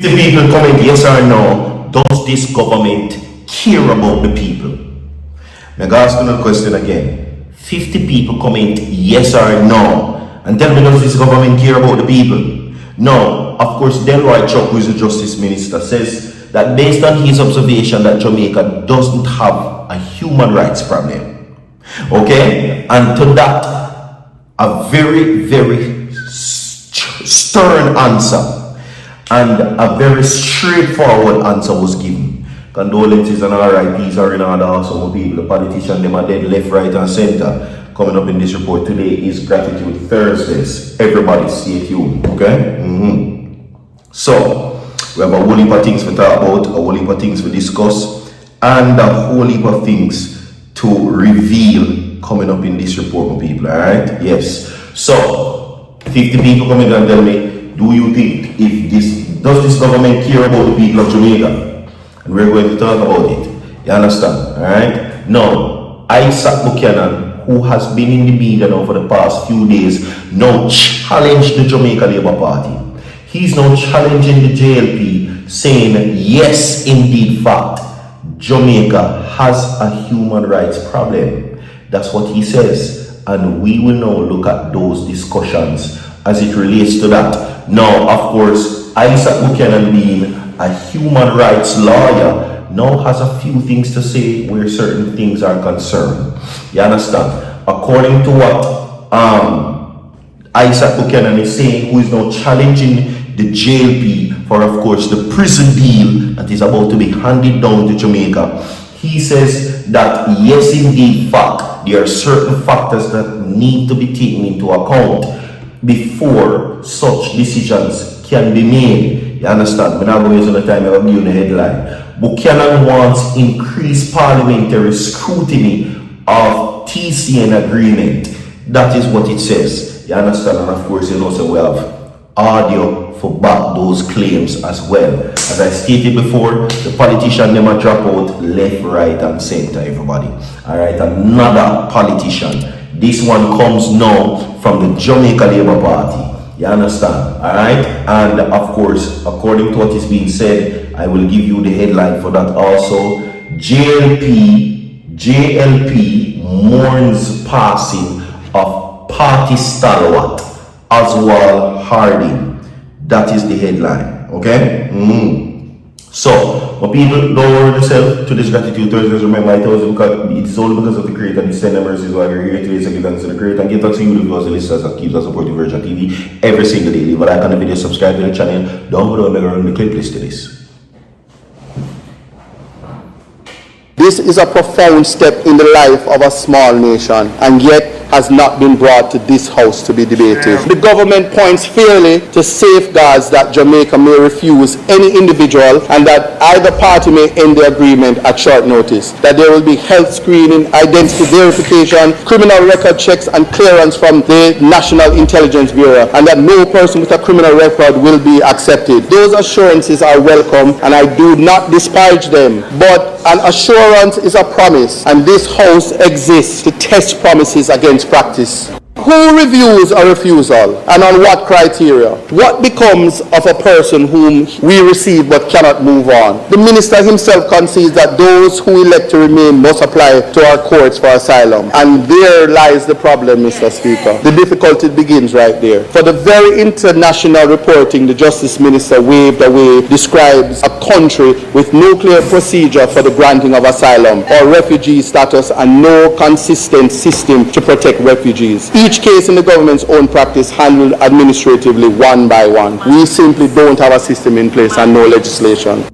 The people comment yes or no, does this government care about the people? I'm going to ask you a question again. 50 people comment yes or no, and tell me, does this government care about the people? No. Of course, Delroy Chuck, who is the Justice Minister, says that based on his observation that Jamaica doesn't have a human rights problem. Okay? And to that, a very, very stern answer and a very straightforward answer was given. Condolences and RIPs are in order also, people. The politicians, them are dead left, right, and center. Coming up in this report today is Gratitude Thursdays. Everybody stay tuned, okay? So, we have a whole heap of things to talk about, a whole heap of things to discuss, and a whole heap of things to reveal coming up in this report, my people, alright? Yes. So, 50 people come in and tell me, do you think does this government care about the people of Jamaica? And we're going to talk about it. You understand? Alright? Now, Isat Buchanan, who has been in the media now for the past few days, now challenged the Jamaica Labour Party. He's now challenging the JLP, saying, yes, indeed, fact, Jamaica has a human rights problem. That's what he says. And we will now look at those discussions as it relates to that. Now, of course, Isat Buchanan, being a human rights lawyer, now has a few things to say where certain things are concerned. You understand? According to what Isat Buchanan is saying, who is now challenging the JLP for, of course, the prison deal that is about to be handed down to Jamaica, he says that yes, indeed, fact, there are certain factors that need to be taken into account before such decisions can be made. You understand? We're not going to waste the time of giving the headline. Buchanan wants increased parliamentary scrutiny of TCN agreement. That is what it says. You understand? And of course, you know, so we have audio for back those claims as well. As I stated before, the politician never drop out left, right, and center, everybody. Alright, another politician. This one comes now from the Jamaica Labour Party. You understand? Alright? And of course, according to what is being said, I will give you the headline for that also. JLP mourns passing of party stalwart Oswald Harding. That is the headline. Okay? So, my people, don't worry yourself to this Gratitude Thursdays. Remember, I told you it's only because of the Creator and His tender mercies why we're here today. So give thanks to the Creator and give thanks to you, the viewers, the listeners that keeps us supporting Virgin TV every single day. Leave a like on the video, subscribe to the channel. Down below, make around the clip list to this. This is a profound step in the life of a small nation, and yet has not been brought to this house to be debated. The government points fairly to safeguards that Jamaica may refuse any individual and that either party may end the agreement at short notice, that there will be health screening, identity verification, criminal record checks and clearance from the National Intelligence Bureau, and that no person with a criminal record will be accepted. Those assurances are welcome and I do not disparage them, but an assurance is a promise, and this house exists to test promises against practice. Who reviews a refusal and on what criteria? What becomes of a person whom we receive but cannot move on? The minister himself concedes that those who elect to remain must apply to our courts for asylum. And there lies the problem, Mr. Speaker. The difficulty begins right there. For the very international reporting the Justice Minister waved away describes a country with no clear procedure for the granting of asylum or refugee status and no consistent system to protect refugees. Each case in the government's own practice handled administratively one by one. We simply don't have a system in place and no legislation.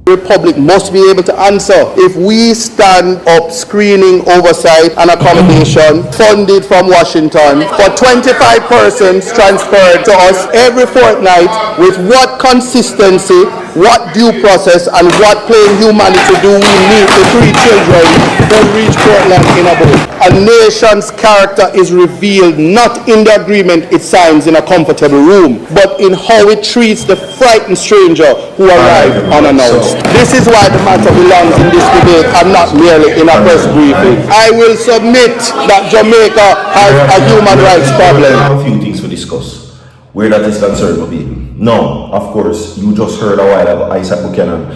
The Republic must be able to answer. If we stand up screening, oversight and accommodation funded from Washington for 25 persons transferred to us every fortnight, with what consistency, what due process and what plain humanity do we meet the 3 children who reach Portland in a boat? A nation's character is revealed not in the agreement it signs in a comfortable room, but in how it treats the frightened stranger who arrived unannounced. This is why the matter belongs in this debate and not merely in a press briefing. I will submit that Jamaica has a human rights problem. I have a few things to discuss where that is concerned, people. No, of course, you just heard a while ago Isat Buchanan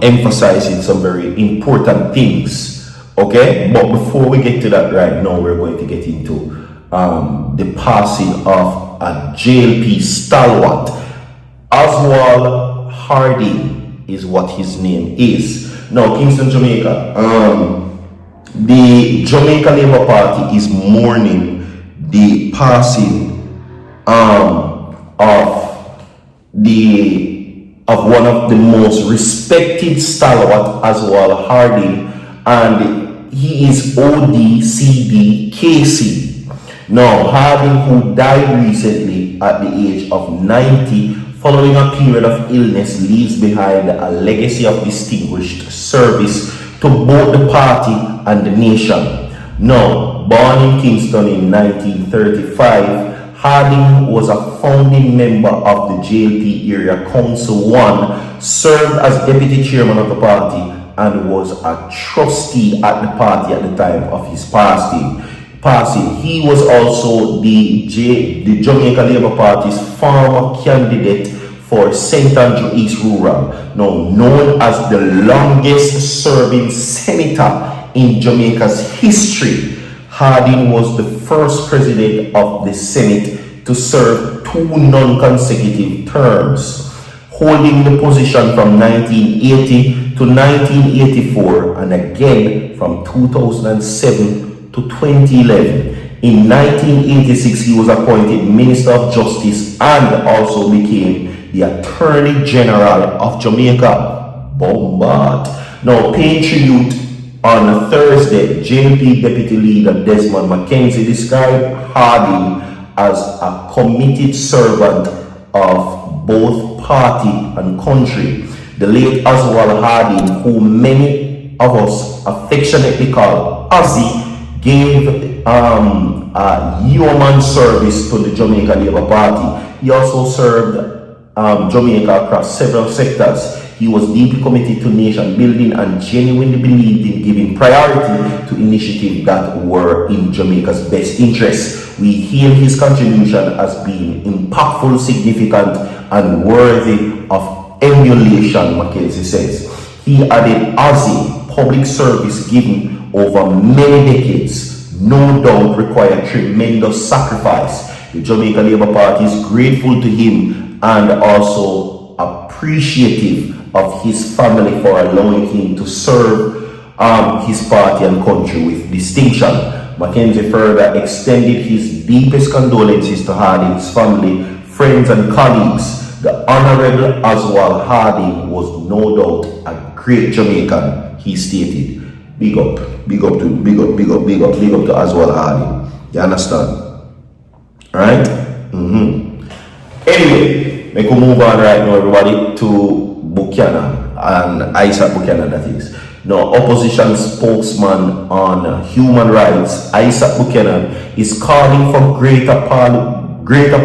emphasizing some very important things. Okay, but before we get to that right now, we're going to get into the passing of a JLP stalwart. Oswald Harding is what his name is. Now, Kingston, Jamaica. The Jamaica Labour Party is mourning the passing of one of the most respected stalwart, Oswald Harding, and he is ODCD KC. Now, Harding, who died recently at the age of 90 following a period of illness, leaves behind a legacy of distinguished service to both the party and the nation. Now, born in Kingston in 1935, Harding was a founding member of the JLP Area Council 1, served as deputy chairman of the party, and was a trustee at the party at the time of his passing. He was also the Jamaica Labour Party's former candidate for St. Andrew East Rural, now known as the longest serving senator in Jamaica's history. Harding was the first president of the Senate to serve 2 non-consecutive terms, holding the position from 1980 to 1984 and again from 2007 to 2011. In 1986, he was appointed Minister of Justice and also became the Attorney General of Jamaica. Bombard. Now, paying tribute on Thursday, JLP Deputy Leader Desmond Mackenzie described Harding as a committed servant of both party and country. The late Oswald Harding, who many of us affectionately call Ozzy, gave yeoman service to the Jamaica Labour Party. He also served Jamaica across several sectors. He was deeply committed to nation building and genuinely believed in giving priority to initiatives that were in Jamaica's best interest. We hail his contribution as being impactful, significant, and worthy of emulation, Mackenzie says. He added, Ozzy, public service given over many decades, no doubt required tremendous sacrifice. The Jamaica Labour Party is grateful to him and also appreciative of his family for allowing him to serve his party and country with distinction. Mackenzie further extended his deepest condolences to Harding's family, friends and colleagues. The Honorable Oswald Harding was no doubt a great Jamaican, he stated. Big up to Oswald Harding. You understand? Alright? Anyway, we can move on right now, everybody, to Buchanan and Isat Buchanan, that is. Now, opposition spokesman on human rights, Isat Buchanan, is calling for greater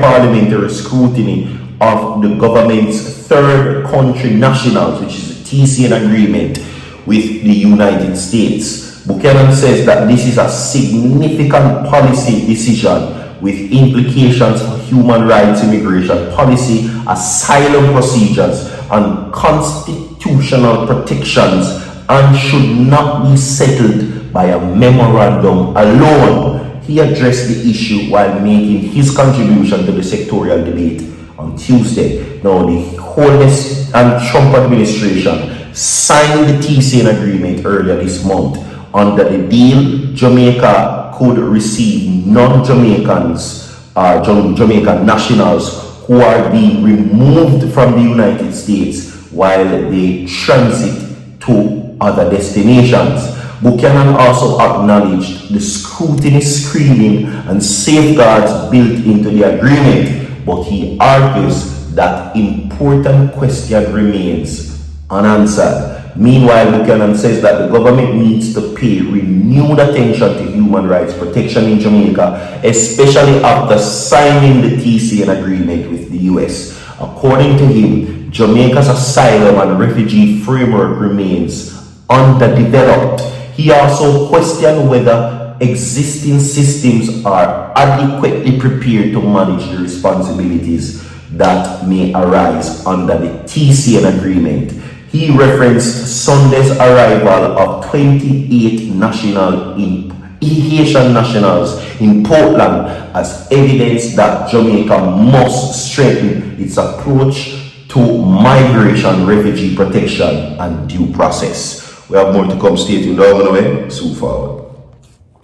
parliamentary scrutiny of the government's third country nationals, which is a TCN agreement with the United States. Buchanan says that this is a significant policy decision with implications for human rights, immigration policy, asylum procedures, and constitutional protections, and should not be settled by a memorandum alone. He addressed the issue while making his contribution to the sectorial debate on Tuesday. Now, the Holness and Trump administration signed the TCN agreement earlier this month. Under the deal, Jamaica could receive non-Jamaicans, Jamaican nationals who are being removed from the United States while they transit to other destinations. Buchanan also acknowledged the scrutiny, screening, and safeguards built into the agreement, but he argues that important question remains unanswered. Meanwhile, Buchanan says that the government needs to pay renewed attention to human rights protection in Jamaica, especially after signing the TCN agreement with the US. According to him, Jamaica's asylum and refugee framework remains underdeveloped. He also questioned whether existing systems are adequately prepared to manage the responsibilities that may arise under the TCN agreement. He referenced Sunday's arrival of 28 Haitian nationals in Portland as evidence that Jamaica must strengthen its approach to migration, refugee protection, and due process. We have more to come. Stay tuned. Down the way, soon forward.